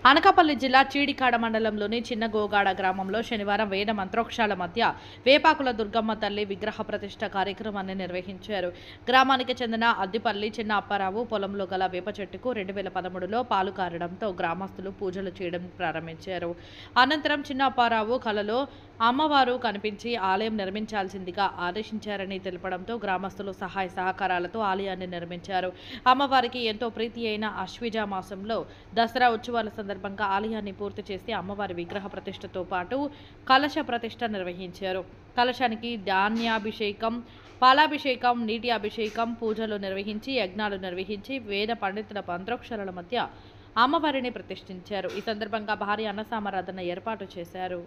అనకాపల్లి జిల్లా చీడికాడ మండలంలోని చిన్న గోగాడ గ్రామంలో శనివారం వేద మంత్రోక్షాల మధ్య వేపాకుల దుర్గమ్మ తల్లి విగ్రహ ప్రతిష్ఠ కార్యక్రమాన్ని నిర్వహించారు. గ్రామానికి చెందిన అద్దిపల్లి చిన్న అప్పారావు పొలంలో గల వేప చెట్టుకు 2013లో పాలు కారడంతో గ్రామస్తులు పూజలు చేయడం ప్రారంభించారు. అనంతరం చిన్న అప్పారావు కలలో అమ్మవారు కనిపించి ఆలయం నిర్మించాల్సిందిగా ఆదేశించారని తెలపడంతో గ్రామస్తులు సహాయ సహకారాలతో ఆలయాన్ని నిర్మించారు. అమ్మవారికి ఎంతో ప్రీతి అయిన అశ్విజ మాసంలో దసరా ఉత్సవాల సందర్భంగా ఆలయాన్ని పూర్తి చేసి అమ్మవారి విగ్రహ ప్రతిష్టతో పాటు కలశ ప్రతిష్ఠ నిర్వహించారు. కలశానికి ధాన్యాభిషేకం, పాలాభిషేకం, నీటి అభిషేకం, పూజలు నిర్వహించి యజ్ఞాలు నిర్వహించి వేద పండితుల మంత్రోక్షరాల మధ్య అమ్మవారిని ప్రతిష్ఠించారు. ఈ సందర్భంగా భారీ అన్నసమారాధన ఏర్పాటు చేశారు.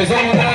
Eso